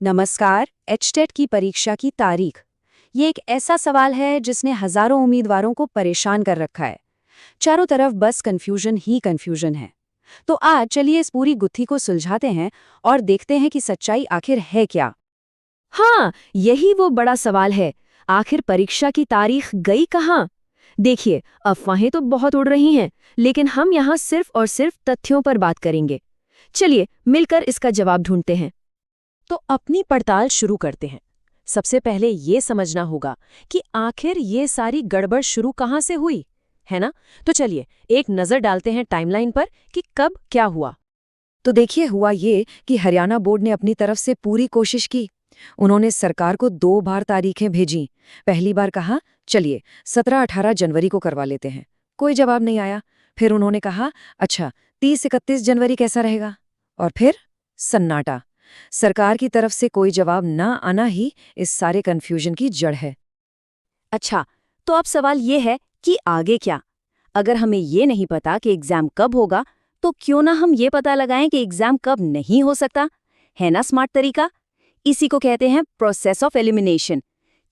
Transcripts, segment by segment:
नमस्कार। एचटेट की परीक्षा की तारीख, ये एक ऐसा सवाल है जिसने हजारों उम्मीदवारों को परेशान कर रखा है। चारों तरफ बस कंफ्यूजन ही कंफ्यूजन है। तो आज चलिए इस पूरी गुत्थी को सुलझाते हैं और देखते हैं कि सच्चाई आखिर है क्या। हाँ, यही वो बड़ा सवाल है। आखिर परीक्षा की तारीख गई कहाँ? देखिए, अफवाहें तो बहुत उड़ रही हैं, लेकिन हम यहाँ सिर्फ और सिर्फ तथ्यों पर बात करेंगे। चलिए, मिलकर इसका जवाब ढूंढते हैं। तो अपनी पड़ताल शुरू करते हैं। सबसे पहले ये समझना होगा कि आखिर ये सारी गड़बड़ शुरू कहाँ से हुई, है ना? तो चलिए एक नज़र डालते हैं टाइमलाइन पर कि कब क्या हुआ। तो देखिए, हुआ ये कि हरियाणा बोर्ड ने अपनी तरफ से पूरी कोशिश की। उन्होंने सरकार को 2 बार तारीखें भेजी। पहली बार कहा, चलिए 17-18 जनवरी को करवा लेते हैं। कोई जवाब नहीं आया। फिर उन्होंने कहा, अच्छा 30-31 जनवरी कैसा रहेगा? और फिर सन्नाटा। सरकार की तरफ से कोई जवाब ना आना ही इस सारे कन्फ्यूजन की जड़ है। अच्छा, तो अब सवाल ये है कि आगे क्या? अगर हमें ये नहीं पता कि एग्जाम कब होगा, तो क्यों ना हम ये पता लगाएं कि एग्जाम कब नहीं हो सकता? है ना स्मार्ट तरीका? इसी को कहते हैं प्रोसेस ऑफ एलिमिनेशन।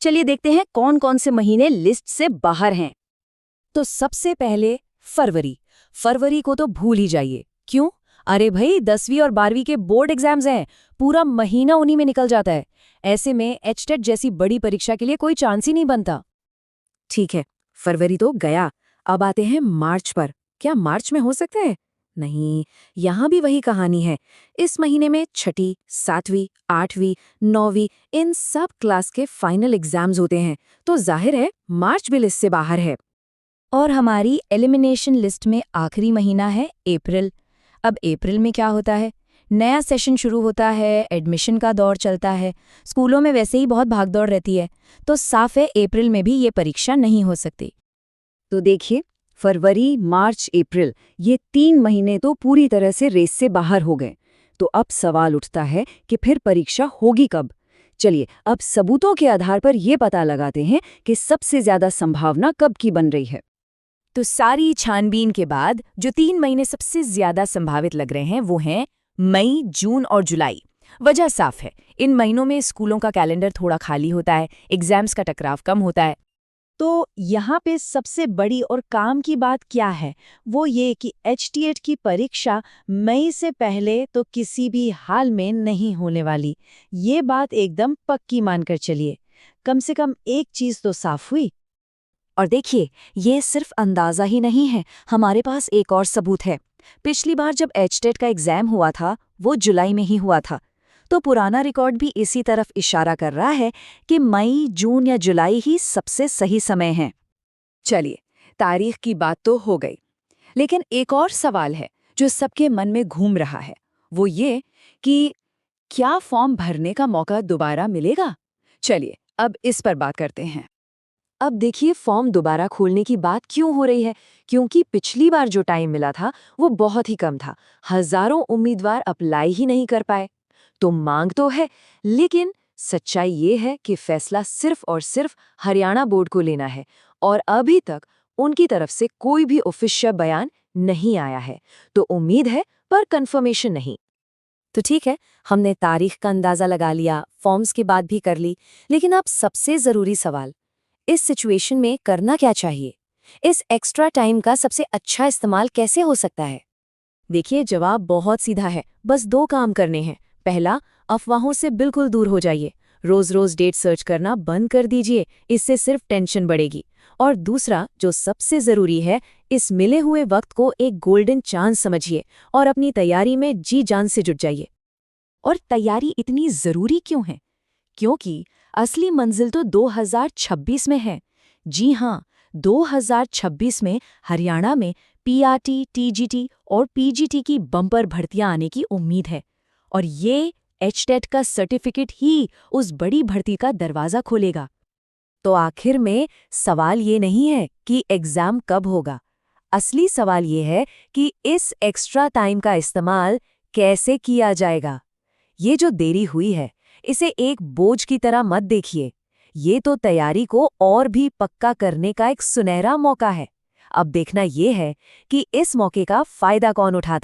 चलिए देखते हैं कौन कौन से महीने लिस्ट से बाहर हैं। तो सबसे पहले फरवरी। फरवरी को तो भूल ही जाइए। क्यों? अरे भाई, 10वीं और 12वीं के बोर्ड एग्जाम्स हैं। पूरा महीना उन्हीं में निकल जाता है। ऐसे में एचटेट जैसी बड़ी परीक्षा के लिए कोई चांस ही नहीं बनता। ठीक है, फरवरी तो गया। अब आते हैं मार्च पर। क्या मार्च में हो सकते हैं? नहीं, यहाँ भी वही कहानी है। इस महीने में छठी, 7वीं, 8वीं, 9वीं इन सब क्लास के फाइनल एग्जाम्स होते हैं, तो जाहिर है मार्च भी लिस्ट से बाहर है। और हमारी एलिमिनेशन लिस्ट में आखिरी महीना है अप्रैल। अब अप्रैल में क्या होता है? नया सेशन शुरू होता है, एडमिशन का दौर चलता है, स्कूलों में वैसे ही बहुत भागदौड़ रहती है, तो साफ है अप्रैल में भी ये परीक्षा नहीं हो सकती। तो देखिए, फरवरी, मार्च, अप्रैल ये 3 महीने तो पूरी तरह से रेस से बाहर हो गए। तो अब सवाल उठता है कि फिर परीक्षा होगी कब? चलिए अब सबूतों के आधार पर ये पता लगाते हैं कि सबसे ज्यादा संभावना कब की बन रही है। तो सारी छानबीन के बाद जो 3 महीने सबसे ज्यादा संभावित लग रहे हैं वो हैं मई, जून और जुलाई। वजह साफ है, इन महीनों में स्कूलों का कैलेंडर थोड़ा खाली होता है, एग्जाम्स का टकराव कम होता है। तो यहाँ पे सबसे बड़ी और काम की बात क्या है? वो ये कि एचटीएट की परीक्षा मई से पहले तो किसी भी हाल में नहीं होने वाली। ये बात एकदम पक्की मानकर चलिए। कम से कम एक चीज तो साफ हुई। और देखिए, ये सिर्फ अंदाजा ही नहीं है, हमारे पास एक और सबूत है। पिछली बार जब एचटेट का एग्जाम हुआ था, वो जुलाई में ही हुआ था। तो पुराना रिकॉर्ड भी इसी तरफ इशारा कर रहा है कि मई, जून या जुलाई ही सबसे सही समय है। चलिए, तारीख की बात तो हो गई, लेकिन एक और सवाल है जो सबके मन में घूम रहा है। वो ये कि क्या फॉर्म भरने का मौका दोबारा मिलेगा? चलिए अब इस पर बात करते हैं। अब देखिए, फॉर्म दोबारा खोलने की बात क्यों हो रही है? क्योंकि पिछली बार जो टाइम मिला था वो बहुत ही कम था। हजारों उम्मीदवार अप्लाई ही नहीं कर पाए। तो मांग तो है, लेकिन सच्चाई ये है कि फैसला सिर्फ और सिर्फ हरियाणा बोर्ड को लेना है और अभी तक उनकी तरफ से कोई भी ऑफिशियल बयान नहीं आया है। तो उम्मीद है पर कंफर्मेशन नहीं। तो ठीक है, हमने तारीख का अंदाजा लगा लिया, फॉर्म्स की बात भी कर ली, लेकिन अब सबसे जरूरी सवाल, इस सिचुएशन में करना क्या चाहिए? इस एक्स्ट्रा टाइम का सबसे अच्छा इस्तेमाल कैसे हो सकता है? देखिए, जवाब बहुत सीधा है। बस 2 काम करने हैं। पहला, अफवाहों से बिल्कुल दूर हो जाइए। रोज रोज डेट सर्च करना बंद कर दीजिए, इससे सिर्फ टेंशन बढ़ेगी। और दूसरा, जो सबसे जरूरी है, इस मिले हुए वक्त को एक गोल्डन चांस समझिए और अपनी तैयारी में जी जान से जुट जाइए। और तैयारी इतनी जरूरी क्यों है? क्योंकि असली मंजिल तो 2026 में है। जी हाँ, 2026 में हरियाणा में पीआरटी, टीजीटी और पीजीटी की बम्पर भर्तियां आने की उम्मीद है। और ये एचटेट का सर्टिफिकेट ही उस बड़ी भर्ती का दरवाजा खोलेगा। तो आखिर में सवाल ये नहीं है कि एग्जाम कब होगा। असली सवाल ये है कि इस एक्स्ट्रा टाइम का इस्तेमाल कैसे किया जाएगा। ये जो देरी हुई है, इसे एक बोझ की तरह मत देखिए। ये तो तैयारी को और भी पक्का करने का एक सुनहरा मौका है। अब देखना ये है कि इस मौके का फायदा कौन उठाता है।